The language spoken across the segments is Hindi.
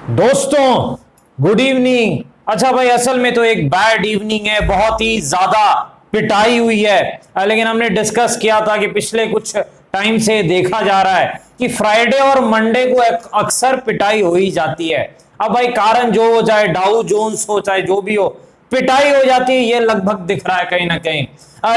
दोस्तों गुड इवनिंग। अच्छा भाई, असल में तो एक बैड इवनिंग है, बहुत ही ज्यादा पिटाई हुई है। लेकिन हमने डिस्कस किया था कि पिछले कुछ टाइम से देखा जा रहा है कि फ्राइडे और मंडे को अक्सर पिटाई हो ही जाती है। अब भाई कारण जो हो, चाहे डाउ जोन्स हो चाहे जो भी हो, पिटाई हो जाती है, ये लगभग दिख रहा है कहीं ना कहीं।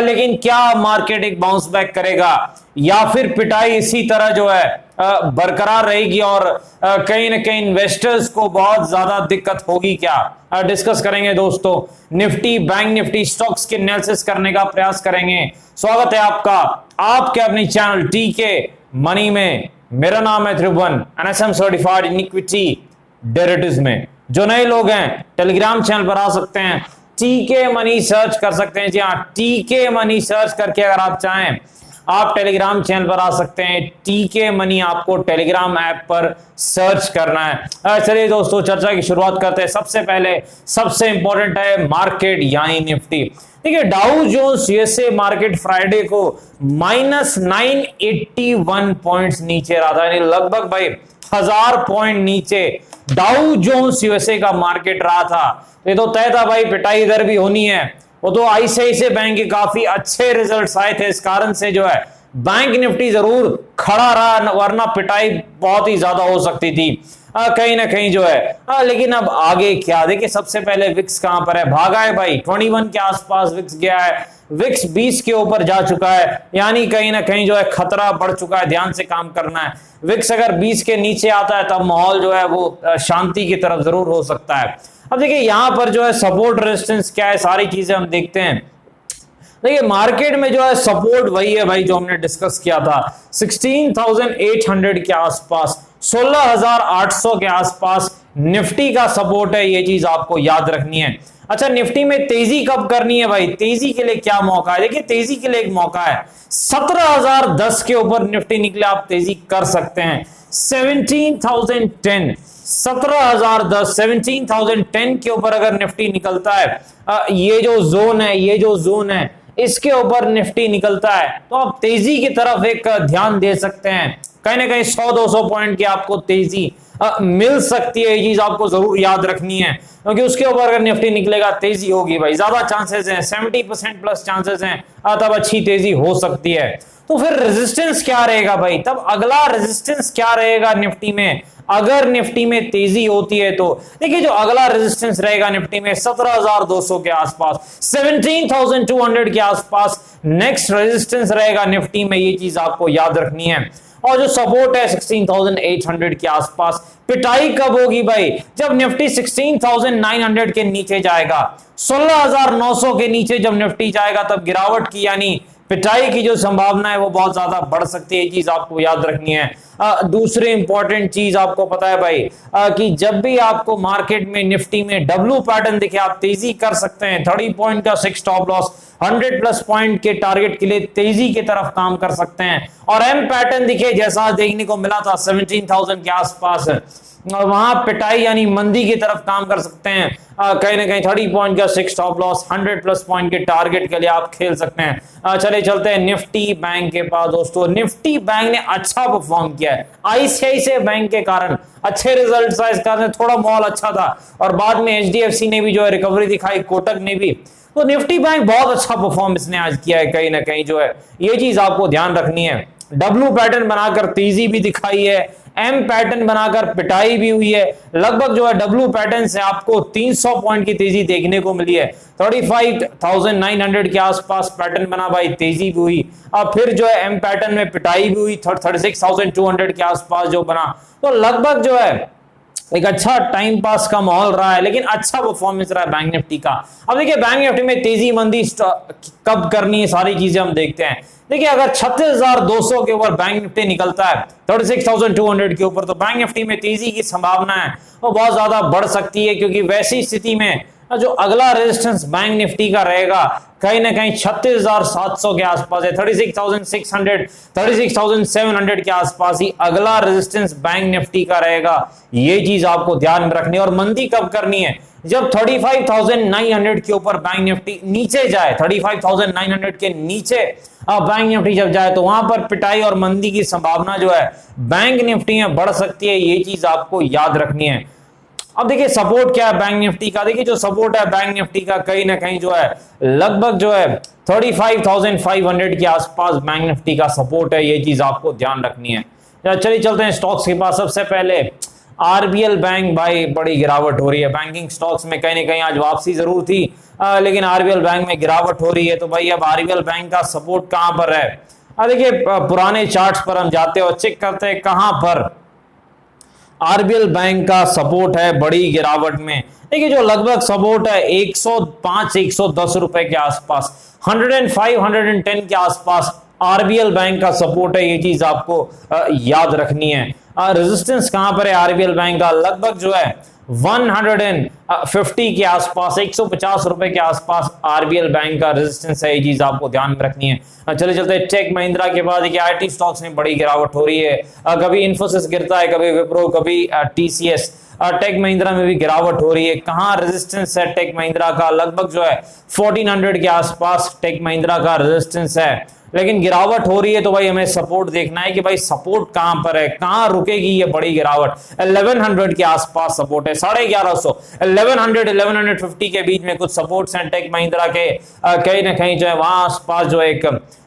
लेकिन क्या मार्केट एक बाउंस बैक करेगा या फिर पिटाई इसी तरह जो है बरकरार रहेगी और कहीं ना कहीं इन्वेस्टर्स को बहुत ज्यादा दिक्कत होगी क्या? डिस्कस करेंगे दोस्तों। निफ्टी, बैंक निफ्टी, स्टॉक्स के एनालिसिस करने का प्रयास करेंगे। स्वागत है आपका आपके अपने चैनल टीके मनी में। मेरा नाम है Tribhuvan, NSM certified in equity derivatives में। जो नए लोग हैं टेलीग्राम चैनल पर आ सकते हैं, टीके मनी सर्च कर सकते हैं। जी हाँ, टीके मनी सर्च करके अगर आप चाहें आप टेलीग्राम चैनल पर आ सकते हैं। टीके मनी आपको टेलीग्राम ऐप पर सर्च करना है। चलिए दोस्तों, चर्चा की शुरुआत करते हैं। सबसे पहले सबसे इंपॉर्टेंट है मार्केट यानी निफ्टी। देखिए, Dow Jones USA market Friday को -981 पॉइंट्स नीचे रहा था, यानी लगभग भाई 1000 पॉइंट नीचे डाउ जोन्स यूएसए का मार्केट रहा था। ये तो तय था भाई, पिटाई इधर भी होनी है। वो तो आईसीआईसीआई बैंक के काफी अच्छे रिजल्ट्स आए थे, इस कारण से जो है बैंक निफ्टी जरूर खड़ा रहा, वरना पिटाई बहुत ही ज्यादा हो सकती थी कहीं ना कहीं जो है। लेकिन अब आगे क्या, देखिए सबसे पहले विक्स कहां पर है, भागा है भाई, 21 के आसपास विक्स गया है। विक्स 20 के ऊपर जा चुका है, यानी कहीं ना कहीं जो है खतरा बढ़ चुका है। ध्यान से काम करना है। विक्स अगर 20 के नीचे आता है तब माहौल जो है वो शांति की तरफ जरूर हो सकता है। अब देखिए यहां पर जो है सपोर्ट रेजिस्टेंस क्या है, सारी चीजें हम देखते हैं। देखिए मार्केट में जो है सपोर्ट वही है भाई जो हमने डिस्कस किया था, 16,800 के आसपास, 16,800 के आसपास निफ्टी का सपोर्ट है। ये चीज आपको याद रखनी है। अच्छा, निफ्टी में तेजी कब करनी है भाई? तेजी के लिए क्या मौका है? देखिए तेजी के लिए एक मौका है, 17,010 के ऊपर निफ्टी निकले आप तेजी कर सकते हैं। 17,010, 17,010, 17,010 के ऊपर अगर निफ्टी निकलता है, ये जो जोन है, ये जो जोन है, इसके ऊपर निफ्टी निकलता है तो आप तेजी की तरफ एक ध्यान दे सकते हैं। कहीं ना कहीं 100-200 पॉइंट की आपको तेजी मिल सकती है। ये चीज आपको जरूर याद रखनी है, क्योंकि उसके ऊपर अगर निफ्टी निकलेगा तेजी होगी भाई, ज्यादा चांसेस हैं, 70% प्लस चांसेस हैं, तब अच्छी तेजी हो सकती है। तो फिर रेजिस्टेंस क्या रहेगा भाई? तब अगला रेजिस्टेंस क्या रहेगा निफ्टी में अगर निफ्टी में तेजी होती है? तो देखिए जो अगला रेजिस्टेंस रहेगा निफ्टी में 17,200 के आसपास, 17,200 के आसपास नेक्स्ट रेजिस्टेंस रहेगा निफ्टी में। ये चीज आपको याद रखनी है। और जो सपोर्ट है 16,800 के आसपास। पिटाई कब होगी भाई? जब निफ्टी 16,900 के नीचे जाएगा, 16,900 के नीचे जब निफ्टी जाएगा तब गिरावट की यानी पिटाई की जो संभावना है वो बहुत ज्यादा बढ़ सकती है। ये चीज आपको याद रखनी है। दूसरी इंपॉर्टेंट चीज आपको पता है भाई कि जब भी आपको मार्केट में निफ्टी में डब्ल्यू पैटर्न दिखे आप तेजी कर सकते हैं। 30 पॉइंट का 6 स्टॉप लॉस, 100 प्लस पॉइंट के टारगेट के लिए तेजी की तरफ काम कर सकते हैं। और एम पैटर्न दिखे जैसा देखने को मिला था 17,000 के आसपास, वहां पिटाई यानी मंदी की तरफ काम कर सकते हैं। कहीं ना कहीं 30 पॉइंट का 6 स्टॉप लॉस, 100 प्लस पॉइंट के टारगेट के लिए आप खेल सकते हैं। चले चलते हैं निफ्टी बैंक के पास दोस्तों। निफ्टी बैंक ने अच्छा परफॉर्म किया है, आईसीआईसीआई बैंक के कारण अच्छे रिजल्ट्स आए, इस कारण थोड़ा माहौल अच्छा था। और बाद में एचडीएफसी ने भी जो है रिकवरी दिखाई, कोटक ने भी। तो निफ्टी बैंक बहुत अच्छा परफॉर्मेंस ने आज किया है। कहीं ना कहीं जो है ये चीज आपको ध्यान रखनी है। डब्ल्यू पैटर्न बनाकर तेजी भी दिखाई है, एम पैटर्न बनाकर पिटाई भी हुई है। लगभग जो है डब्ल्यू पैटर्न से आपको 300 पॉइंट की तेजी देखने को मिली है। 35,900 के आसपास पैटर्न बना भाई, तेजी भी हुई। अब फिर जो है एम पैटर्न में पिटाई भी हुई, 36,200 के आसपास जो बना। तो लगभग जो है एक अच्छा टाइम पास का माहौल रहा है, लेकिन अच्छा परफॉर्मेंस रहा है बैंक निफ्टी का। अब देखिए बैंक निफ्टी में तेजी मंदी कब करनी है, सारी चीजें हम देखते हैं। देखिए अगर 36,200 के ऊपर बैंक निफ्टी निकलता है, 36,200 के ऊपर, तो बैंक निफ्टी में तेजी की संभावना है वो बहुत ज्यादा बढ़ सकती है। क्योंकि वैसी स्थिति में जो अगला रेजिस्टेंस बैंक निफ्टी का रहेगा कहीं ना कहीं 36,700 के आसपास है, 36,600, 36,700 के आसपास ही अगला रेजिस्टेंस बैंक निफ्टी का रहेगा। ये चीज आपको ध्यान रखनी है। और मंदी कब करनी है? जब 35,900 के ऊपर बैंक निफ्टी नीचे जाए, 35,900 के नीचे बैंक निफ्टी जब जाए तो वहां पर पिटाई और मंदी की संभावना जो है बैंक निफ्टी में बढ़ सकती है। ये चीज आपको याद रखनी है। अब देखिए सपोर्ट क्या है बैंक निफ्टी का, देखिए जो सपोर्ट है बैंक निफ्टी का कहीं ना कहीं जो है लगभग जो है 35,500 के आसपास बैंक निफ्टी का सपोर्ट है, ये चीज आपको ध्यान रखनी है। चलिए चलते हैं स्टॉक्स के पास। सबसे पहले आरबीएल बैंक, भाई बड़ी गिरावट हो रही है। बैंकिंग स्टॉक्स में कहीं ना कहीं आज वापसी जरूर थी, लेकिन आरबीएल बैंक में गिरावट हो रही है। तो भाई अब आरबीएल बैंक का सपोर्ट कहां पर है? देखिए पुराने चार्ट्स पर हम जाते हैं और चेक करते हैं कहां पर आरबीएल बैंक का सपोर्ट है बड़ी गिरावट में। देखिए जो लगभग सपोर्ट है 105-110 रुपए के आसपास, 105-110 के आसपास आरबीएल बैंक का सपोर्ट है, ये चीज आपको याद रखनी है। रेजिस्टेंस कहां पर है आरबीएल बैंक का? लगभग जो है 150 के आसपास, 150 रुपए के आसपास आरबीएल बैंक का रेजिस्टेंस है, ये चीज आपको ध्यान में रखनी है। चले चलते टेक महिंद्रा के बाद देखिए आईटी स्टॉक्स में बड़ी गिरावट हो रही है। कभी इन्फोसिस गिरता है, कभी विप्रो, कभी टीसीएस। टेक महिंद्रा में भी गिरावट हो रही है। कहां रेजिस्टेंस है टेक महिंद्रा का? लगभग जो है 1400 के आसपास टेक महिंद्रा का रेजिस्टेंस है, लेकिन गिरावट हो रही है। तो भाई हमें सपोर्ट देखना है कि भाई सपोर्ट कहां पर है, कहां रुकेगी ये बड़ी गिरावट। 1100 के आसपास सपोर्ट है, 1150, 1100-1150 के बीच में कुछ सपोर्ट्स हैं टेक महिंद्रा के। कहीं ना कहीं जो है वहां आसपास जो एक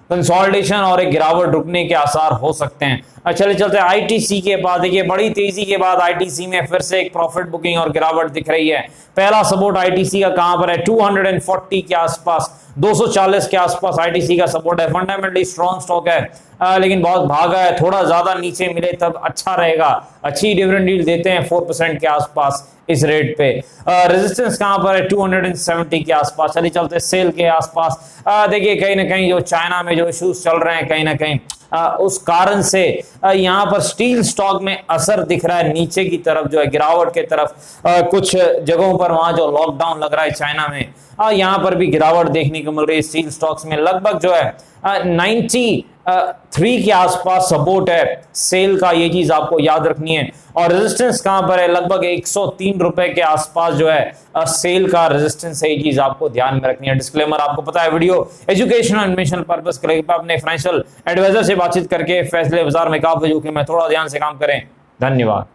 कंसोलिडेशन और एक गिरावट रुकने के आसार हो सकते हैं। चले चलते हैं आईटीसी के बाद। देखिए बड़ी तेजी के बाद आईटीसी में फिर से एक प्रॉफिट बुकिंग और गिरावट दिख रही है। पहला सपोर्ट आईटीसी का कहां पर है? 240 के आसपास, 240 के आसपास आईटीसी का सपोर्ट है। फंडामेंटली स्ट्रॉन्ग स्टॉक है, लेकिन बहुत भागा है, थोड़ा ज्यादा नीचे मिले तब अच्छा रहेगा। अच्छी डिविडेंड यील्ड देते हैं 4% के आसपास इस रेट पे। रेजिस्टेंस कहां पर है? 270 के आसपास। चलिए चलते सेल के आसपास। देखिए कहीं ना कहीं जो चाइना में जो इश्यूज चल रहे हैं, कहीं ना कहीं उस कारण से यहां पर स्टील स्टॉक में असर दिख रहा है नीचे की तरफ, जो है गिरावट के तरफ। कुछ जगहों पर वहां जो लॉकडाउन लग रहा है चाइना में, यहां पर भी गिरावट देखने को मिल रही है स्टील स्टॉक्स में। लगभग जो है 93 के आसपास सपोर्ट है सेल का, ये चीज आपको याद रखनी है। और रेजिस्टेंस कहां पर है? लगभग 103 रुपए के आसपास जो है सेल का रेजिस्टेंस है, ये चीज आपको ध्यान में रखनी है। डिस्क्लेमर आपको पता है, वीडियो एजुकेशनल इन्फॉर्मेशन पर्पस के लिए अपने फाइनेंशियल एडवाइजर से बातचीत करके फैसले बाजार में काफी जोखिम में थोड़ा ध्यान से काम करें। धन्यवाद।